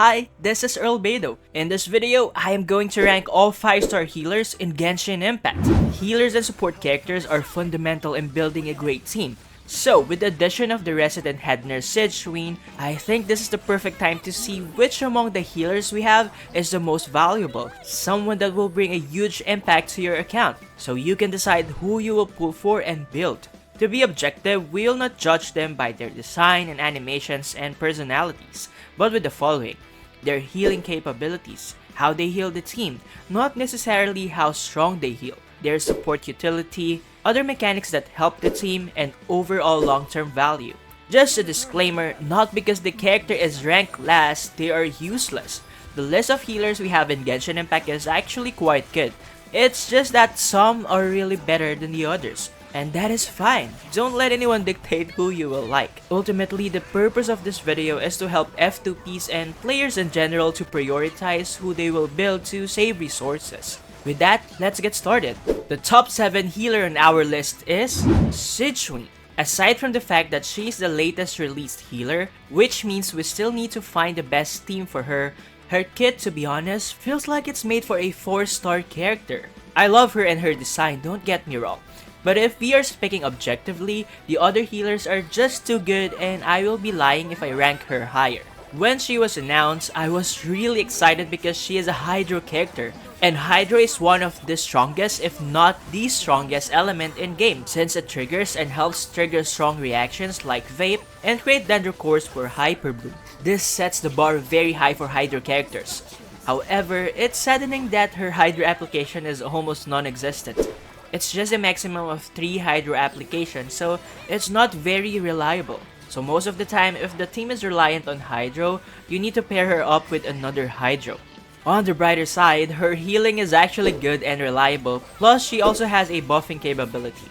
Hi, this is Earlbedo. In this video, I am going to rank all 5-star healers in Genshin Impact. Healers and support characters are fundamental in building a great team. So, with the addition of the resident head nurse Sigewinne, I think this is the perfect time to see which among the healers we have is the most valuable. Someone that will bring a huge impact to your account, so you can decide who you will pull for and build. To be objective, we will not judge them by their design and animations and personalities, but with the following: their healing capabilities, how they heal the team, not necessarily how strong they heal, their support utility, other mechanics that help the team, and overall long-term value. Just a disclaimer, not because the character is ranked last, they are useless. The list of healers we have in Genshin Impact is actually quite good. It's just that some are really better than the others. And that is fine. Don't let anyone dictate who you will like. Ultimately, the purpose of this video is to help F2Ps and players in general to prioritize who they will build to save resources. With that, let's get started. The top 7 healer on our list is Sigewinne. Aside from the fact that she is the latest released healer, which means we still need to find the best team for her, her kit, to be honest, feels like it's made for a 4-star character. I love her and her design, don't get me wrong. But if we are speaking objectively, the other healers are just too good, and I will be lying if I rank her higher. When she was announced, I was really excited because she is a Hydro character, and Hydro is one of the strongest, if not the strongest element in game, since it triggers and helps trigger strong reactions like Vape and create Dendro cores for Hyper Bloom. This sets the bar very high for Hydro characters. However, it's saddening that her Hydro application is almost non-existent. It's just a maximum of 3 Hydro applications, so it's not very reliable. So most of the time, if the team is reliant on Hydro, you need to pair her up with another Hydro. On the brighter side, her healing is actually good and reliable, plus she also has a buffing capability.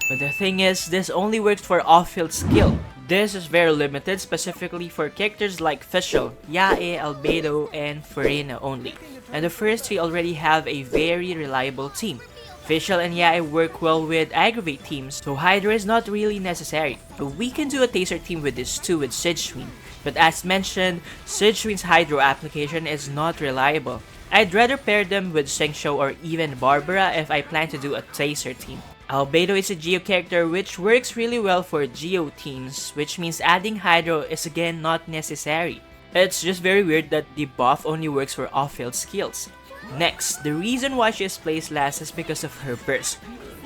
But the thing is, this only works for off-field skill. This is very limited, specifically for characters like Fischl, Yae, Earlbedo, and Furina only. And the first 3 already have a very reliable team. Fischl and Yae work well with aggravate teams, so Hydra is not really necessary. But we can do a taser team with this too with Sigewinne. But as mentioned, Sigewinne's Hydro application is not reliable. I'd rather pair them with Xingqiu or even Barbara if I plan to do a taser team. Earlbedo is a Geo character which works really well for Geo teams, which means adding Hydro is again not necessary. It's just very weird that the buff only works for off-field skills. Next, the reason why she is placed last is because of her burst.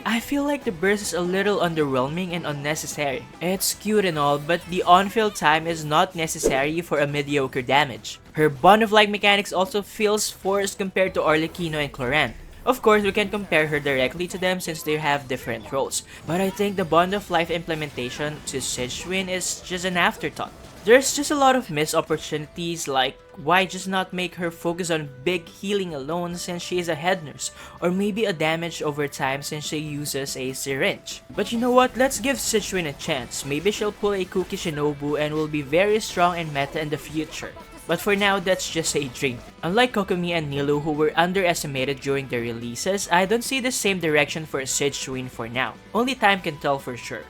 I feel like the burst is a little underwhelming and unnecessary. It's cute and all, but the on-field time is not necessary for a mediocre damage. Her Bond of Light mechanics also feels forced compared to Arlecchino and Clorant. Of course, we can compare her directly to them since they have different roles, but I think the Bond of Life implementation to Sigewinne is just an afterthought. There's just a lot of missed opportunities, like why just not make her focus on big healing alone since she is a head nurse, or maybe a damage over time since she uses a syringe. But you know what, let's give Sigewinne a chance. Maybe she'll pull a Qiqi Shinobu and will be very strong and meta in the future. But for now, that's just a dream. Unlike Kokomi and Nilou, who were underestimated during their releases, I don't see the same direction for Sigewinne for now. Only time can tell for sure.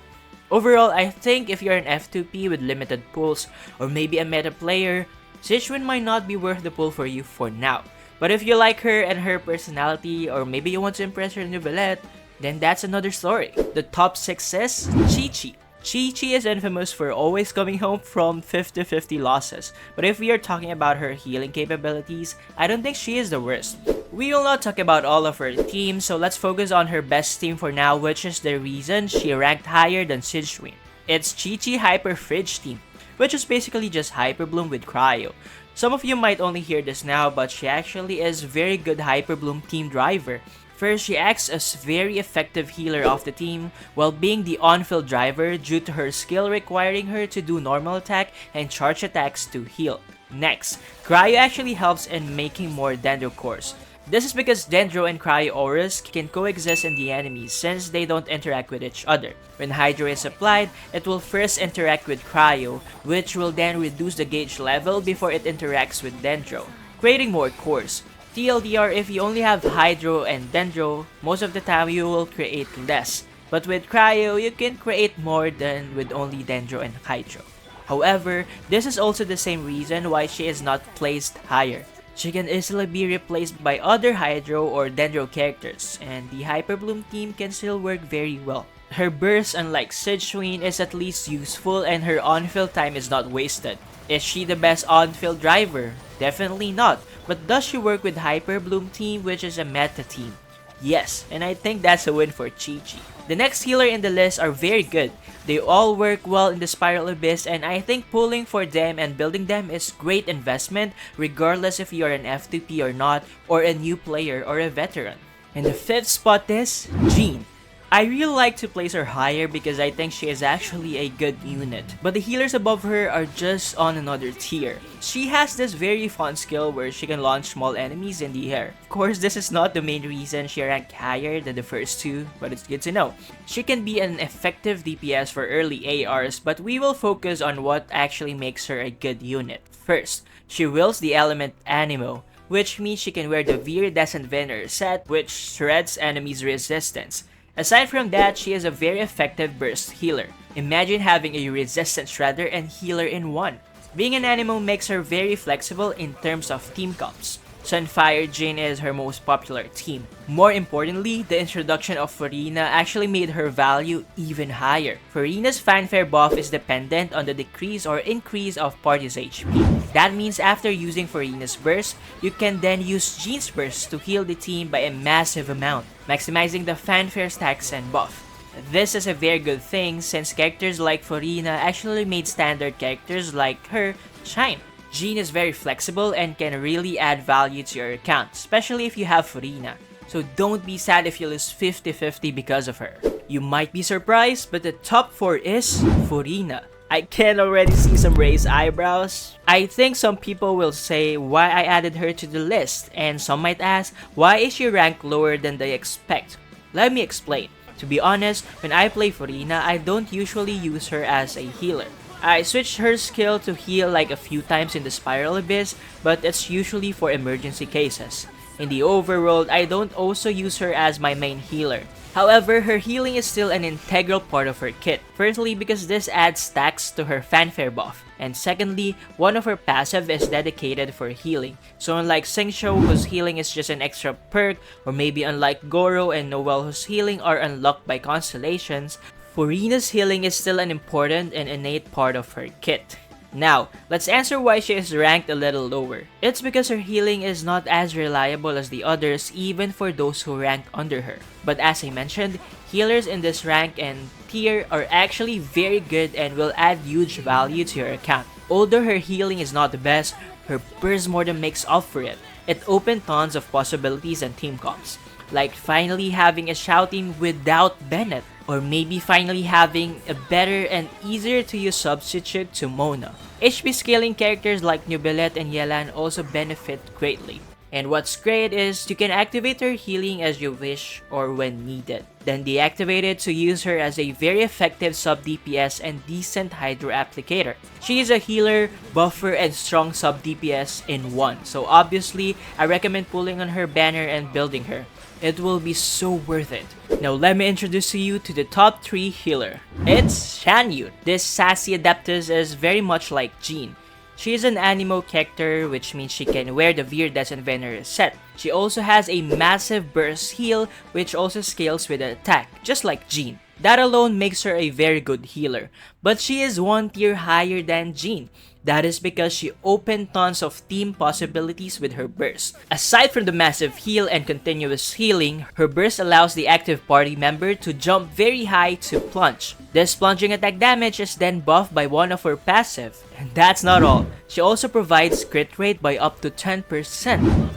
Overall, I think if you're an F2P with limited pulls, or maybe a meta player, Sigewinne might not be worth the pull for you for now. But if you like her and her personality, or maybe you want to impress her novelette, then that's another story. The top 6 is Qiqi. Qiqi is infamous for always coming home from 50-50 losses, but if we are talking about her healing capabilities, I don't think she is the worst. We will not talk about all of her teams, so let's focus on her best team for now, which is the reason she ranked higher than Sigewinne. It's Qiqi Hyper Fridge team, which is basically just Hyper Bloom with Cryo. Some of you might only hear this now, but she actually is very good Hyper Bloom team driver. First, she acts as very effective healer of the team, while being the on-field driver due to her skill requiring her to do normal attack and charge attacks to heal. Next, Cryo actually helps in making more Dendro cores. This is because Dendro and Cryo auras can coexist in the enemies since they don't interact with each other. When Hydro is applied, it will first interact with Cryo, which will then reduce the gauge level before it interacts with Dendro, creating more cores. TLDR, if you only have Hydro and Dendro, most of the time you will create less. But with Cryo, you can create more than with only Dendro and Hydro. However, this is also the same reason why she is not placed higher. She can easily be replaced by other Hydro or Dendro characters, and the Hyper Bloom team can still work very well. Her burst, unlike Sigewinne, is at least useful and her on-field time is not wasted. Is she the best on-field driver? Definitely not, but does she work with Hyper Bloom team, which is a meta team? Yes, and I think that's a win for Qiqi. The next healer in the list are very good. They all work well in the Spiral Abyss, and I think pulling for them and building them is great investment regardless if you are an F2P or not, or a new player or a veteran. And the fifth spot is Jean. I really like to place her higher because I think she is actually a good unit, but the healers above her are just on another tier. She has this very fun skill where she can launch small enemies in the air. Of course, this is not the main reason she ranked higher than the first two, but it's good to know. She can be an effective DPS for early ARs, but we will focus on what actually makes her a good unit. First, she wields the element Animo, which means she can wear the Viridescent Veneer set, which shreds enemies' resistance. Aside from that, she is a very effective burst healer. Imagine having a resistant shredder and healer in one. Being an Animo makes her very flexible in terms of team comps. Sunfire Jane is her most popular team. More importantly, the introduction of Furina actually made her value even higher. Furina's fanfare buff is dependent on the decrease or increase of party's HP. That means after using Furina's burst, you can then use Jean's burst to heal the team by a massive amount, maximizing the fanfare stacks and buff. This is a very good thing since characters like Furina actually made standard characters like her shine. Jean is very flexible and can really add value to your account, especially if you have Furina. So don't be sad if you lose 50-50 because of her. You might be surprised, but the top 4 is Furina. I can already see some raised eyebrows. I think some people will say why I added her to the list, and some might ask why is she ranked lower than they expect. Let me explain. To be honest, when I play Furina, I don't usually use her as a healer. I switched her skill to heal like a few times in the Spiral Abyss, but it's usually for emergency cases. In the overworld, I don't also use her as my main healer. However, her healing is still an integral part of her kit. Firstly, because this adds stacks to her fanfare buff. And secondly, one of her passive is dedicated for healing. So unlike Xingqiu, whose healing is just an extra perk, or maybe unlike Goro and Noelle, whose healing are unlocked by constellations, Furina's healing is still an important and innate part of her kit. Now, let's answer why she is ranked a little lower. It's because her healing is not as reliable as the others, even for those who rank under her. But as I mentioned, healers in this rank and tier are actually very good and will add huge value to your account. Although her healing is not the best, her burst more than makes up for it. It opened tons of possibilities and team comps. Like finally having a shouting without Bennett, or maybe finally having a better and easier to use substitute to Mona. HP scaling characters like Nubilet and Yelan also benefit greatly. And what's great is you can activate her healing as you wish or when needed. Then deactivate it to use her as a very effective sub DPS and decent Hydro applicator. She is a healer, buffer, and strong sub DPS in one. So obviously, I recommend pulling on her banner and building her. It will be so worth it. Now let me introduce you to the top 3 healer. It's Xianyun. This sassy Adeptus is very much like Jean. She is an Animo character, which means she can wear the Viridescent Veneer set. She also has a massive burst heal, which also scales with attack, just like Jean. That alone makes her a very good healer, but she is one tier higher than Jean. That is because she opened tons of team possibilities with her burst. Aside from the massive heal and continuous healing, her burst allows the active party member to jump very high to plunge. This plunging attack damage is then buffed by one of her passive. And that's not all. She also provides crit rate by up to 10%.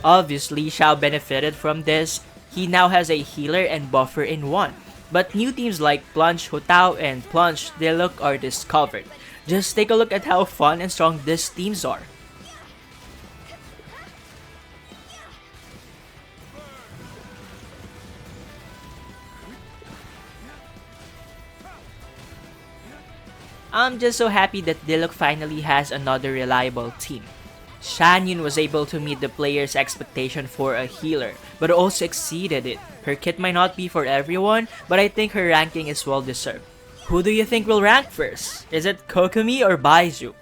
Obviously, Xiao benefited from this. He now has a healer and buffer in one. But new teams like Plunge Hutao and Plunge Diluc are discovered. Just take a look at how fun and strong these teams are. I'm just so happy that Diluc finally has another reliable team. Xianyun was able to meet the players' expectation for a healer, but also exceeded it. Her kit might not be for everyone, but I think her ranking is well deserved. Who do you think will rank first? Is it Kokomi or Baizhu?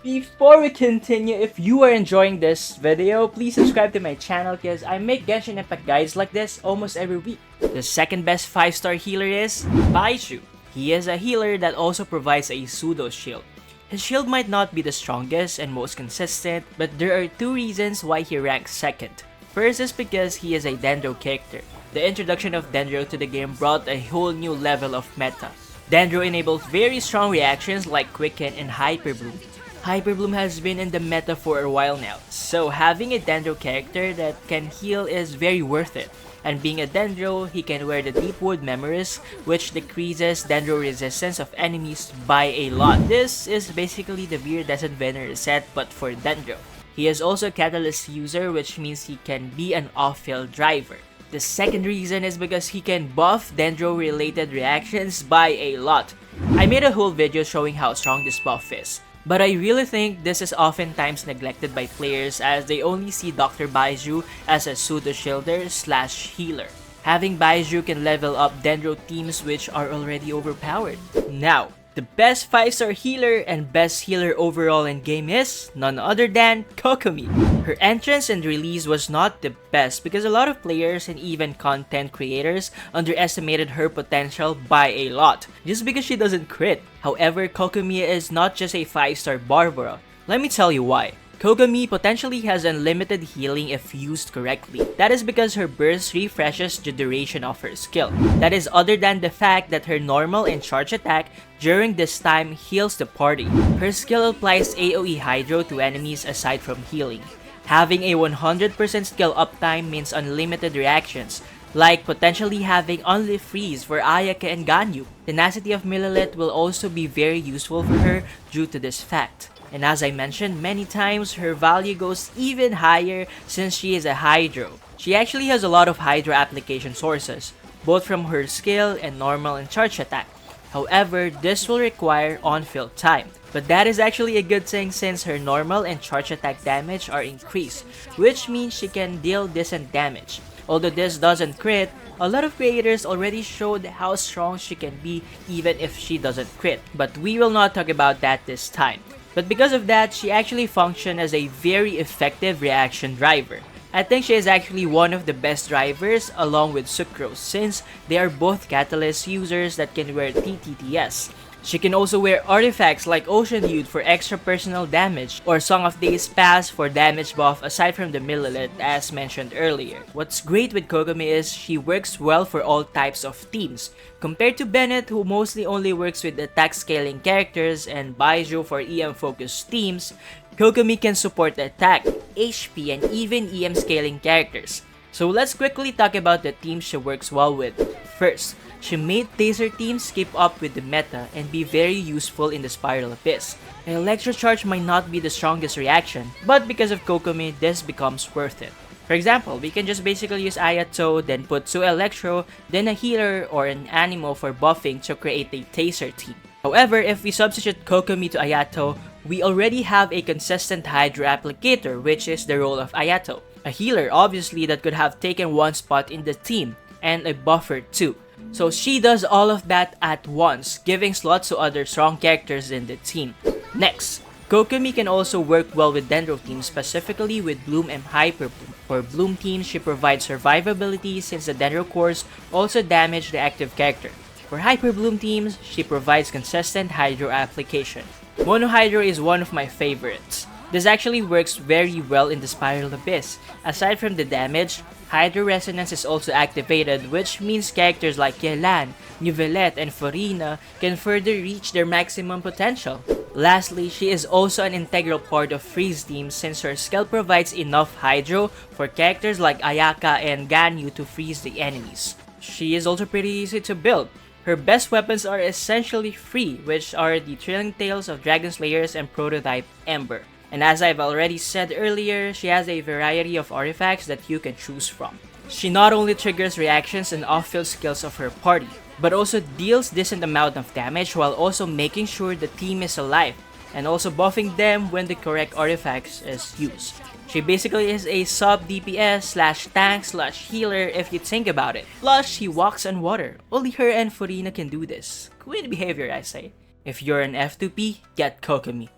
Before we continue, if you are enjoying this video, please subscribe to my channel because I make Genshin Impact guides like this almost every week. The second best 5-star healer is Baizhu. He is a healer that also provides a pseudo shield. His shield might not be the strongest and most consistent, but there are two reasons why he ranks second. First is because he is a Dendro character. The introduction of Dendro to the game brought a whole new level of meta. Dendro enables very strong reactions like Quicken and Hyper Bloom. Hyper Bloom has been in the meta for a while now, so having a Dendro character that can heal is very worth it. And being a Dendro, he can wear the Deepwood Memories, which decreases Dendro resistance of enemies by a lot. This is basically the Viridescent Venom reset but for Dendro. He is also a Catalyst user, which means he can be an off-field driver. The second reason is because he can buff Dendro related reactions by a lot. I made a whole video showing how strong this buff is. But I really think this is oftentimes neglected by players as they only see Dr. Baizhu as a pseudo shielder / healer. Having Baizhu can level up Dendro teams which are already overpowered. Now, the best 5-star healer and best healer overall in game is none other than Kokomi. Her entrance and release was not the best because a lot of players and even content creators underestimated her potential by a lot just because she doesn't crit. However, Kokomi is not just a 5-star Barbara. Let me tell you why. Kokomi potentially has unlimited healing if used correctly. That is because her burst refreshes the duration of her skill. That is other than the fact that her normal and charge attack during this time heals the party. Her skill applies AoE Hydro to enemies aside from healing. Having a 100% skill uptime means unlimited reactions, like potentially having only freeze for Ayaka and Ganyu. Tenacity of Millilith will also be very useful for her due to this fact. And as I mentioned many times, her value goes even higher since she is a Hydro. She actually has a lot of Hydro application sources, both from her skill and normal and charge attack. However, this will require on-field time. But that is actually a good thing since her normal and charge attack damage are increased, which means she can deal decent damage. Although this doesn't crit, a lot of creators already showed how strong she can be even if she doesn't crit. But we will not talk about that this time. But because of that, she actually functions as a very effective reaction driver. I think she is actually one of the best drivers along with Sucrose since they are both Catalyst users that can wear TTTS. She can also wear artifacts like Ocean Youth for extra personal damage or Song of Days Pass for damage buff aside from the Millilith as mentioned earlier. What's great with Kokomi is she works well for all types of teams. Compared to Bennett who mostly only works with attack scaling characters and Baizhu for EM focused teams, Kokomi can support attack, HP and even EM scaling characters. So let's quickly talk about the teams she works well with. First, she made Taser teams keep up with the meta and be very useful in the Spiral Abyss. An Electro Charge might not be the strongest reaction, but because of Kokomi, this becomes worth it. For example, we can just basically use Ayato, then put 2 Electro, then a healer or an Animo for buffing to create a Taser team. However, if we substitute Kokomi to Ayato, we already have a consistent Hydro applicator, which is the role of Ayato. A healer, obviously, that could have taken one spot in the team, and a buffer too. So she does all of that at once, giving slots to other strong characters in the team. Next, Kokomi can also work well with Dendro teams, specifically with Bloom and Hyper Bloom. For Bloom teams, she provides survivability since the Dendro cores also damage the active character. For Hyper Bloom teams, she provides consistent Hydro application. Mono Hydro is one of my favorites. This actually works very well in the Spiral Abyss. Aside from the damage, Hydro Resonance is also activated, which means characters like Yelan, Neuvillette, and Furina can further reach their maximum potential. Lastly, she is also an integral part of Freeze teams since her skill provides enough Hydro for characters like Ayaka and Ganyu to freeze the enemies. She is also pretty easy to build. Her best weapons are essentially free, which are the Trailing Tails of Dragon Slayers and Prototype Ember. And as I've already said earlier, she has a variety of artifacts that you can choose from. She not only triggers reactions and off-field skills of her party, but also deals decent amount of damage while also making sure the team is alive. and also buffing them when the correct artifacts is used. She basically is a sub DPS slash tank slash healer if you think about it. Plus, she walks on water. Only her and Furina can do this. Queen behavior, I say. If you're an F2P, get Kokomi.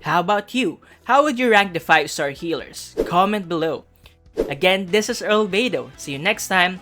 How about you? How would you rank the 5-star healers? Comment below. Again, this is Earlbedo. See you next time.